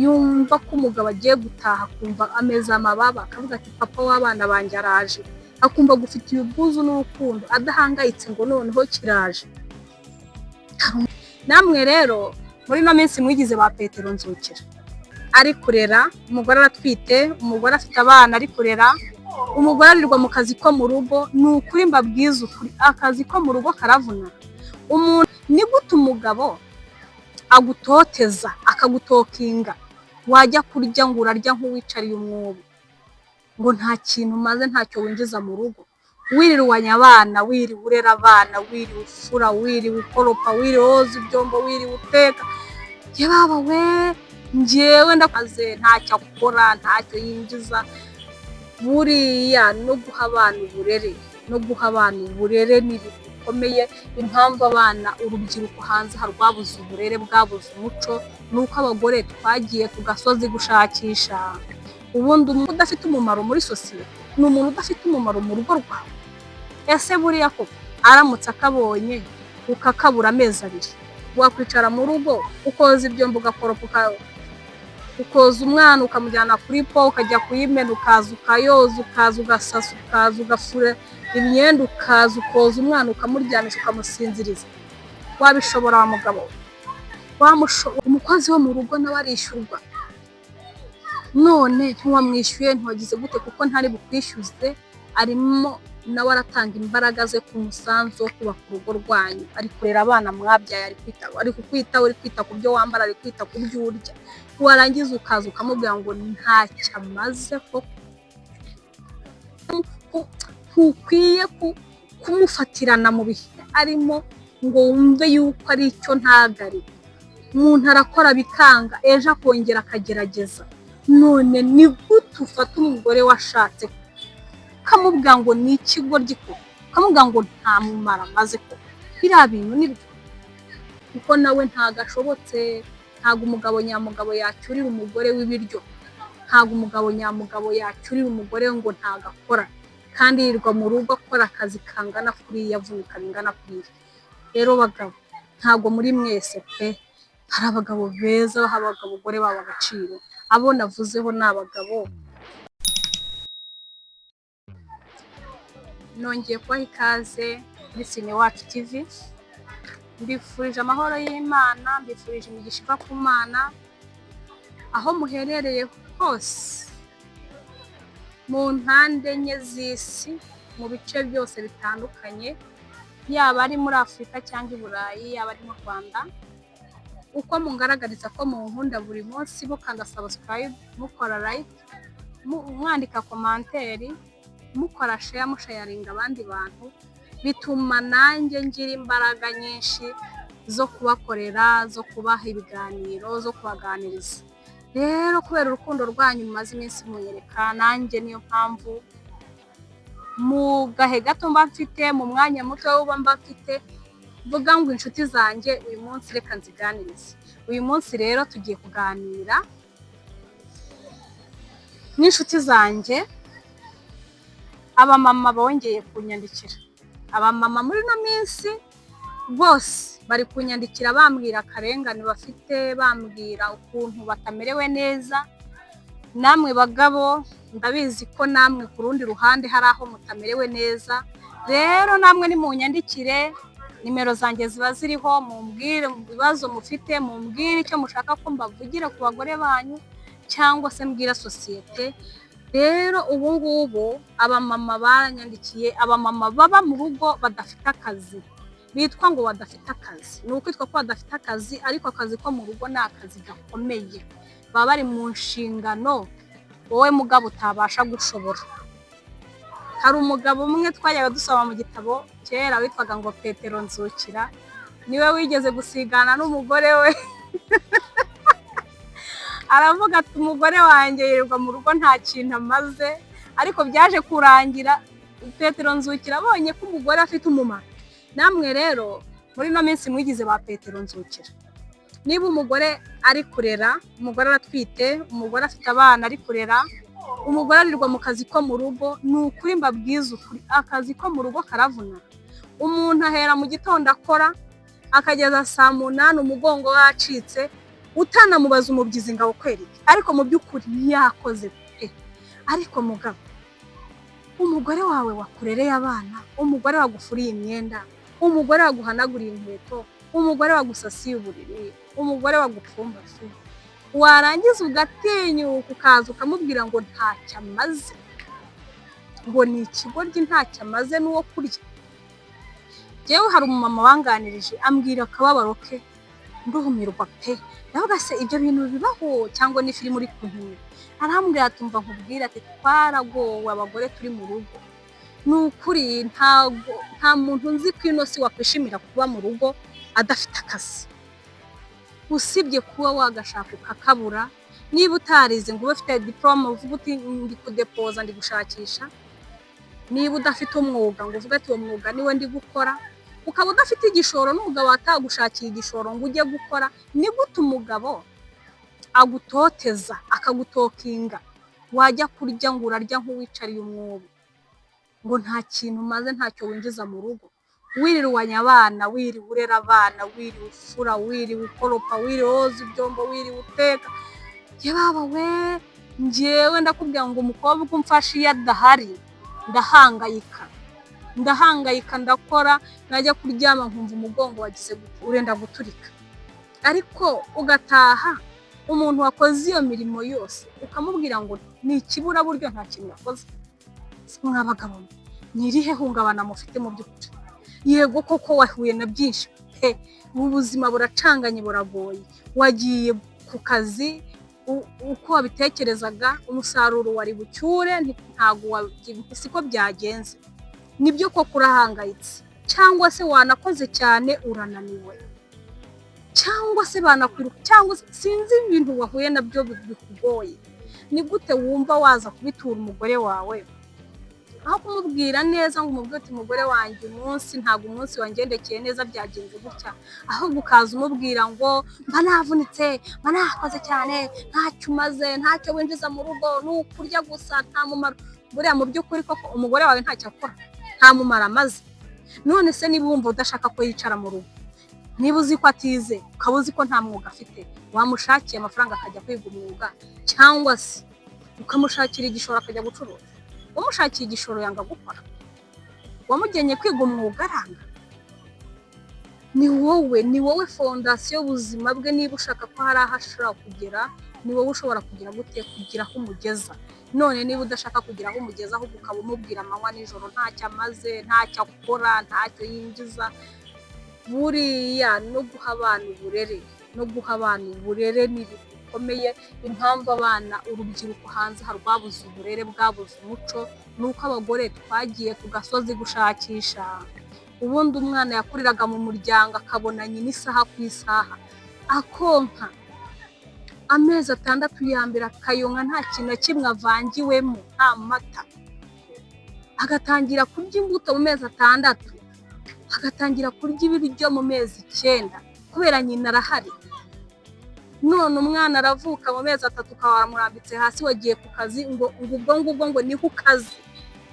yumva ko umugabo agiye gutaha akumva ameza amababa akavuga ati papa w'abana banjye araje, akumva gufitiye ubwuzu n'urukundo adahangayitse ngo noneho kiraje. Namwe rero muri no minsi mwigize ba Petero Nzukira, ari kurera umugore aratwite, umugore afite abana ari kurera, umugore arirwa mu kazi ko mu rugo. Ni ukuri mbabwiza ukuri, akazi ko mu rugo karavuna. Umuntu ni gute umugabo agutoteza akagutokinga, wajya kurya ngo urarya nk'uwicariye umwobo, ngo nta kintu maze ntacyo winjiza mu rugo, wirirwanya abana, wiriwe urera abana, wiriwe ufura, wiriwe ukoropa, wiriwe woza ibyombo, wiriwe uteka. Baba we njyewe ndakaze ntacyo akora, ntacyo yinjiza. Buriya no guha abana uburere ni ibintu bikomeye. Impamvu abana urubyiruko hanze harwabuze uburere, bwabuze umuco, nuko abagore twagiye ku gasozi gushakisha. Ubundi umuntu udafite umumaro muri sosiyete ni umuntu udafite umumaro mu rugo rwawe. Ese buriya ko aramutse akabonye ukakabura amezi 2, wakwicara mu rugo ukoza ibyombo ugakoropa, ukoza umwana ukamujyana kuri po, ukajya kuyimena, ukaza ukayoza, ukaza ugasasa, ukaza ugafura imyenda, ukaza ukoza umwana ukamuryamisha ukamusinziriza? Wabishobora wa mugabo? Umukozi wo mu rugo nawe arishyurwa, none ntiwamwishyuye, ntiwagize gute? Kuko ntari bukwishyuze, arimo nawe aratanga imbaraga ze ku musanzu wo kubaka urugo rwanyu. Ari kurera abana mwabyaye, ari kukwitaho, ari kwita ku byo wambara, ari kwita ku byo urya. Warangiza ukaza ukamubwira ngo ntacyo amaze, ko ntukwiye kumufatirana mu bihe arimo ngo wumve yuko ari icyo ntagari. Umuntu arakora bikanga, ejo akongera akagerageza. None ni gute ufata umugore washatse ukamubwira ngo ni ikigoryi ko, ukamubwira ngo nta mumaro amaze ko? Biriya bintu ni byo, kuko nawe ntago ashobotse. Ntago umugabo nyamugabo yacyurira umugore w'ibiryo, ntago umugabo nyamugabo yacyurira umugore ngo ntago akora, kandi yirirwa mu rugo akora akazi kangana kuriya, avunika bingana kuriya. Rero bagabo, ntago muri mwese pe, hari abagabo beza baha abagore babo agaciro. Abo navuzeho ni abagabo. Nongeye kubaha ikaze muri Sinewacu TV. Mbifurije amahoro y'Imana, mbifurije imigisha iva ku Mana aho muherereye hose, mu mpande enye z'isi, mu bice byose bitandukanye, yaba ari muri Afurika cyangwa i Burayi, yaba ari mu Rwanda. Uko mungaragariza ko munkunda buri munsi, mukanda subscribe, mukora like, mwandika komanteri, mukora share, mushayaringa abandi bantu, bituma nanjye ngira imbaraga nyinshi zo kubakorera, zo kubaha ibiganiro, zo kubaganiriza. Rero kubera urukundo rwanyu mumaze iminsi munyereka, nanjye niyo mpamvu mu gahe gato mba mfite, mu mwanya muto uba mba mfite, mvuga ngo inshuti zanjye uyu munsi reka nziganirize. Uyu munsi rero tugiye kuganira n'inshuti zanjye, abamama bongeye kunyandikira. Abamama muri no minsi bose bari kunyandikira bambwira akarengane bafite, bambwira ukuntu batamerewe neza. Namwe bagabo ndabizi ko namwe ku rundi ruhande hari aho mutamerewe neza. Rero namwe ni munyandikire, nimero zanjye ziba ziriho, mumbwire mu bibazo mufite, mumbwire icyo mushaka ko mbavugira ku bagore banyu cyangwa se mbwira sosiyete. Rero ubu ngubu abamama baranyandikiye, abamama baba mu rugo badafite akazi, bitwa ngo badafite akazi. Ni ukwitwa ko badafite akazi, ariko akazi ko mu rugo ni akazi gakomeye. Baba bari mu nshingano wowe mugabo utabasha gushobora. Hari umugabo umwe twajyaga dusoma mu gitabo kera witwaga ngo Petero Nzukira, niwe wigeze gusigana n'umugore we aravuga ati umugore wanjye yirirwa mu rugo nta kintu amaze. Ariko byaje kurangira Petero Nzukira abonye ko umugore afite umumaro. Namwe rero muri no minsi mwigize ba Petero Nzukira. Niba umugore ari kurera, umugore aratwite, umugore afite abana ari kurera, umugore arirwa mu kazi ko mu rugo, ni ukuri mbabwiza ukuri, akazi ko mu rugo karavuna. Umuntu ahera mu gitondo akora, akageza saa 8 umugongo wacitse, utanamubaza umubyizi ngo awukwereke, ariko mu by'ukuri yakoze pe. Ariko mugabo, umugore wawe wakurereye abana, umugore wagufuriye imyenda, umugore waguhanaguriye inkweto, umugore wagusasiye uburiri, umugore wagupfumbase, warangiza ugatinyuka ukaza ukamubwira ngo ntacyo amaze, ngo ni ikigoryi ntacyo amaze n'uwo kurya. Jewe hari umumama wanganirije ambwira akababaro ke, nduhumirwa pe. Ndavuga se ibyo bintu bibaho cyangwa ni filime uri kunkina? Arambwira ati umva nkubwira ati twaragowe abagore turi mu rugo. Ni ukuri nta muntu nzi ko ino si wakwishimira kuba mu rugo adafite akazi, usibye kuba wagashaka ukakabura. Niba utarize ngo ube ufite diplome uvuga uti ndi kudepoza ndi gushakisha, niba udafite umwuga ngo uvuge ati uwo mwuga niwe ndi gukora, ukaba udafite igishoro n'umugabo atagushakiye igishoro ngo ujye gukora, ni gute umugabo agutoteza akagutokinga wajya kurya ngo urarya nk'uwicariye umwobo, ngo nta kintu umaze ntacyo winjiza mu rugo, wirirwanya abana, wiriwe urera abana, wiriwe ufura, wiriwe ukoropa, wiriwe woza ibyombo, wiriwe uteka. Ye baba we, njyewe ndakubwira ngo umukobwa umfashe iyo adahari ndahangayika ndakora, najya kuryama nkumva umugongo wagize urenda guturika. Ariko ugataha umuntu wakoze iyo mirimo yose ukamubwira ngo ni ikibura buryo nta kintu yakoze. Mwabagabo, ni irihe hungabana mufite mu by'ukuri? Yego koko wahuye na byinshi pe, ubu buzima buracanganye buragoye, wagiye ku kazi uko wabitekerezaga, umusaruro wari bucyure, ntago siko byagenze. Nibyo koko urahangayitse, cyangwa se wanakoze cyane urananiwe, cyangwa se banakwiruka, cyangwa sinzi ibintu wahuye nabyo bikugoye. Ni gute wumva waza kubitura umugore wawe aho kumubwira neza ngo umubwire uti mugore wanjye umunsi ntabwo umunsi wangendekeye neza byagenze gutya, ahubwo ukaza umubwira ngo mba navunitse, mba nakoze cyane, ntacyo umaze, ntacyo winjiza mu rugo, n'ukurya gusa nta mumaro. Buriya mu by'ukuri koko umugore wawe ntacyo akora, nta mumaro amaze. None se niba wumva udashaka ko yicara mu rugo, niba uzi ko atize, ukaba uzi ko nta mwuga afite, wamushakiye amafaranga akajya kwiga umwuga, cyangwa se ukamushakira igishoro akajya gucuruza. Umushakiye igishoro yanga gukora, wamujyanye kwiga umwuga aranga. Ni wowe fondasiyo y'ubuzima bwe. Niba ushaka ko hari aho ashobora kugera, ni wowe ushobora kugira gute kugira aho umugeza. None niba udashaka kugira aho umugeza, ahubwo ukaba umubwira amanywa nijoro ntacyo amaze, ntacyo akora, ntacyo yinjiza. Buriya no guha abana uburere ni bikomeye. Impamvu abana, urubyiruko hanze hari rwabuze uburere, bwabuze umuco, ni uko abagore twagiye ku gasozi gushakisha. Ubundi umwana yakuriraga mu muryango akabona nyina isaha ku isaha, akonka amezi 6 ya mbere, akayonka nta kintu na kimwe avangiwemo, nta mata. Agatangira kurya imbuto mu mezi 6, agatangira kurya ibiryo mu mezi 9 kubera nyina arahari. None umwana aravuka mu mezi 3 ukawamurambitse hasi, wagiye ku kazi ngo ubwo ni ku kazi.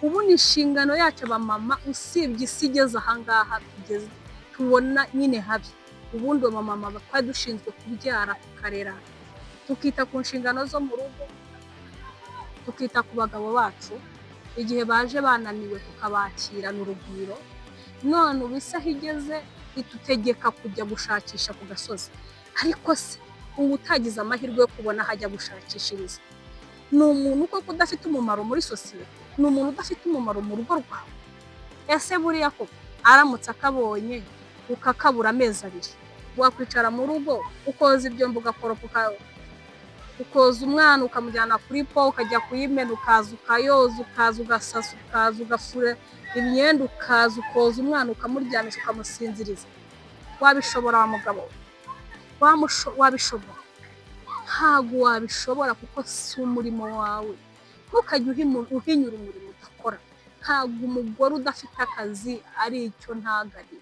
Ubu ni inshingano yacu abamama, usibye isi igeze ahangaha tugeze tubona nyine habi. Ubundi abamama twari dushinzwe kubyara, tukarera, tukita ku nshingano zo mu rugo, tukita ku bagabo bacu. Igihe baje bananiwe tukabakirana urugwiro. None ubu isaha igeze itutegeka kujya gushakisha ku gasozi. Ariko se ubu utagize amahirwe yo kubona hajya gushakishiriza, ni umuntu koko udafite umumaro muri sosiyete, ni umuntu udafite umumaro mu rugo rwawe. Ese buriya koko aramutse akabonye ukakabura amezi 2, wakwicara mu rugo ukoza ibyombo, ugakoropa, ukoza umwana ukamujyana kuri po, ukajya kuyimena, ukaza ukayoza, ukaza ugasasa, ukaza ugafura imyenda, ukaza ukoza umwana ukamuryamisha ukamusinziriza? Wabishobora wa mugabo? Wabishobora? Ntabwo wabishobora, kuko si umurimo wawe. Ntukajye uhinyura umurimo udakora. Ntabwo umugore udafite akazi ari icyo ntagari,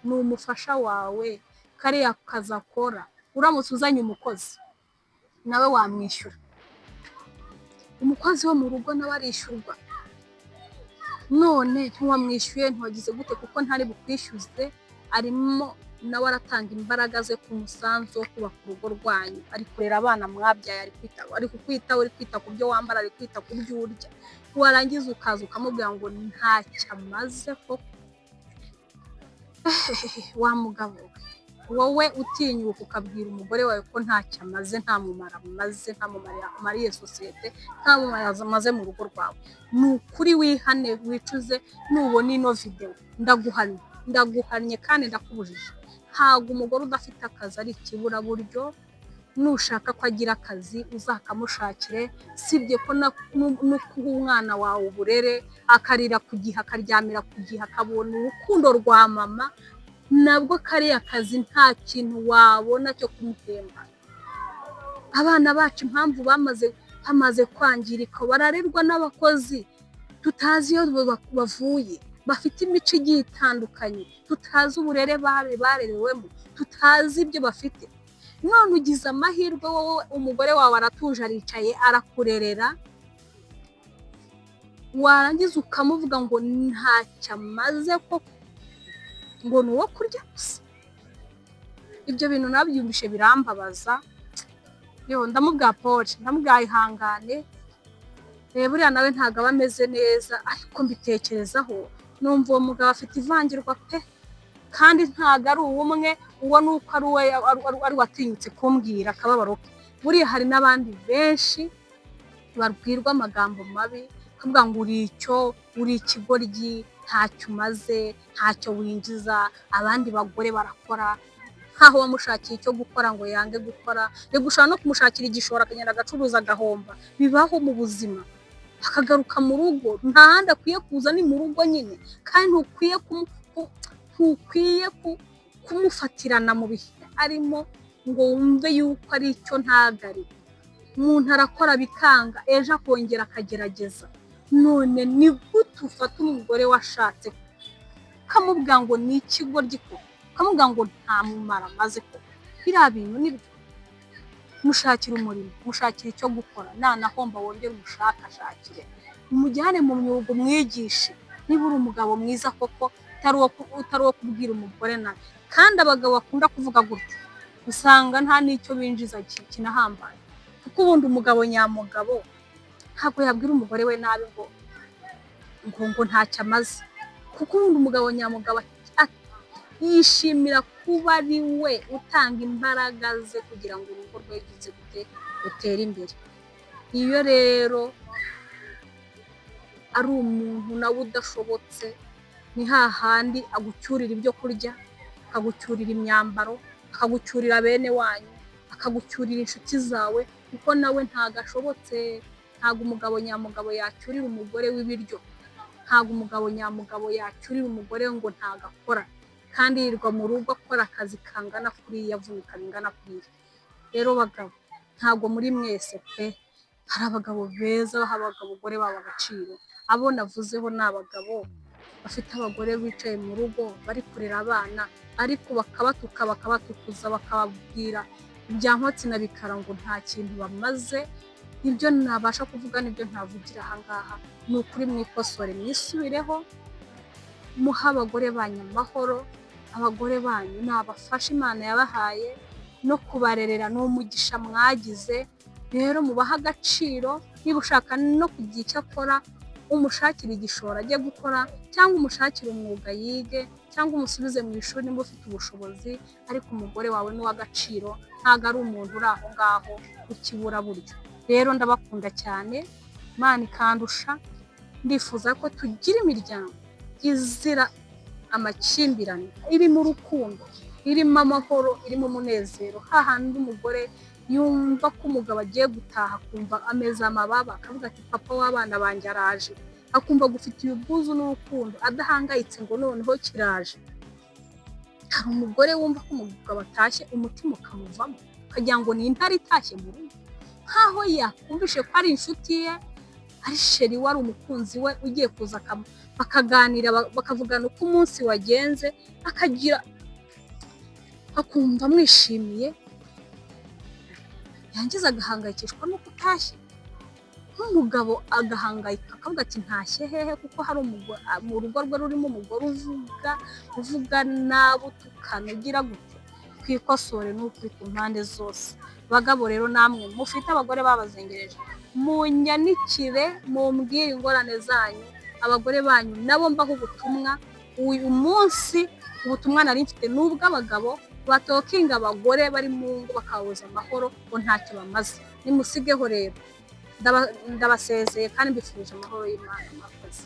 ni umufasha wawe. Kariya kazi akora, uramutse uzanye umukozi nawe wamwishyura. Umukozi wo mu rugo nawe arishyurwa. None ntiwamwishyuye, ntiwagize gute? Kuko ntari bukwishyuze, arimo nawe aratanga imbaraga ze ku musanzu wo kubaka urugo rwanyu, ari kurera abana mwabyaye, ari kukwitaho, ari kwita ku byo wambara, ari kwita ku byo urya, warangiza ukaza ukamubwira ngo ntacyo amaze koko. Wa mugabo wowe utinyuka ukabwira umugore wawe ko ntacyo amaze, nta mumaro amaze, nta mumaro amariye sosiyete, nta mumaro amaze mu rugo rwawe, ni ukuri wihane wicuze. Nubona ino video ndaguhannye kandi ndakubujije. Ntabwo umugore udafite akazi ari ikiburaburyo, nushaka ko agira akazi uzakamushakire, sibye ko no kuha umwana wawe uburere, akarira ku gihe, akaryamira ku gihe, akabona urukundo rwa mama, nabwo kariya kazi nta kintu wabona cyo kumuhemba. Abana bacu impamvu bamaze kwangirika, bararerwa n'abakozi tutazi iyo bavuye, bafite imico igiye itandukanye, tutazi uburere barerewemo, tutazi ibyo bafite. None ugize amahirwe wowe umugore wawe aratuje, aricaye, arakurerera, warangiza ukamuvuga ngo ntacyo amaze koko, ngo ni uwo kurya gusa. Ibyo bintu nabyumvishe birambabaza. Ndamubwira Paul, ndamubwira ihangane, buriya nawe ntabwo aba ameze neza, ariko mbitekerezaho numva uwo mugabo afite ivangirwa pe, kandi ntabwo ari uw'umwe, uwo ni uko ari watinyutse kumbwira akababaro ke. Buriya hari n'abandi benshi babwirwa amagambo mabi, akavuga ngo uri ikigoryi, ntacyo umaze, ntacyo winjiza. Abandi bagore barakora nkaho wamushakiye icyo gukora ngo yange gukora, rego ushobora no kumushakira igishoro akagenda agacuruza agahomba. Bibaho mu buzima, akagaruka mu rugo, nta handi akwiye kuza, ni mu rugo nyine, kandi ntukwiye kumufatirana mu bihe arimo ngo wumve yuko ari icyo ntagari. Umuntu arakora bikanga, ejo akongera akagerageza. None ni gute ufata umugore washatse ukamubwira ngo ni ikigoryi koko, ukamubwira ngo nta mumaro amaze koko? Biriya bintu ni byo. Mushakire umurimo, mushakire icyo gukora, nanahomba wongere umushakashakire, umujyane mu myuga, umwigishe. Niba uri umugabo mwiza koko, utari uwo kubwira umugore nabi. Kandi abagabo bakunda kuvuga gutyo usanga nta n'icyo binjiza kinahambaye, kuko ubundi umugabo nyamugabo ntabwo yabwira umugore we nabi ngo ntacyo amaze, kuko ubundi umugabo nyamugabo yishimira kuba ari we utanga imbaraga ze kugira ngo urugo rwe rutere imbere. Iyo rero ari umuntu nawe udashobotse, ni hahandi agucyurira ibyo kurya, akagucyurira imyambaro, akagucyurira bene wanyu, akagucyurira inshuti zawe, kuko nawe ntabwo ashobotse. Ntabwo umugabo nyamugabo yacyurira umugore w'ibiryo, ntabwo umugabo nyamugabo yacyurira umugore ngo ntabwo akora, kandi yirirwa mu rugo akora akazi kangana kuriya, avunika bingana kuriya. Rero bagabo, ntabwo muri mwese pe, hari abagabo beza baha abagore babo agaciro. Abo navuzeho ni abagabo bafite abagore bicaye mu rugo bari kurera abana, ariko bakabatukuza, bakababwira ibya nkotsi na bikara ngo nta kintu bamaze. Ibyo nabasha kuvuga nibyo ntavugira ahangaha. Ni ukuri mwikosore, mwisubireho, muha abagore banyu amahoro. Abagore banyu ni abafasha Imana yabahaye, no kubarerera ni umugisha mwagize. Rero mubaha agaciro. Niba ushaka no kugira icyo akora, umushakire igishoro ajye gukora, cyangwa umushakire umwuga yige, cyangwa umusubize mu ishuri niba ufite ubushobozi. Ariko umugore wawe ni uw'agaciro, ntabwo ari umuntu uri aho ngaho ukibura buryo. Rero ndabakunda cyane, Imana ikandusha. Ndifuza ko tugira imiryango izira amakimbirane, irimo urukundo, irimo amahoro, irimo umunezero. Hahandi umugore yumva ko umugabo agiye gutaha, akumva ameze amababa, akavuga ati papa w'abana banjye araje, akumva gufitiye ubwuzu n'urukundo, adahangayitse ngo noneho kiraje. Hari umugore wumva ko umugabo atashye umutima ukamuvamo, ukagira ngo ni intare itashye mu rugo, nkaho yakumvishe ko ari inshuti ye, ari sheri we, ari umukunzi we ugiye kuza bakaganira, bakavugana uko umunsi wagenze, akumva amwishimiye, yangiza agahangayikishwa n'uko utashye. nk'umugabo agahangayika akavuga ati ntashye hehe kuko hari mu rugo rwe rurimo umugore uvuga nabi utukana ugira gute. Twikosore n'ukuri ku mpande zose. Bagabo rero namwe mufite abagore babazengereje, munyanikire mumbwire ingorane zanyu, abagore banyu nabo mbaho ubutumwa. Uyu munsi ubutumwa nari mfite n'ubw'abagabo batokinga abagore bari mu ngo bakabuza amahoro ngo ntacyo bamaze. Nimusigeho rero, ndabasezeye kandi mbifurije amahoro y'Imana. Murakoze.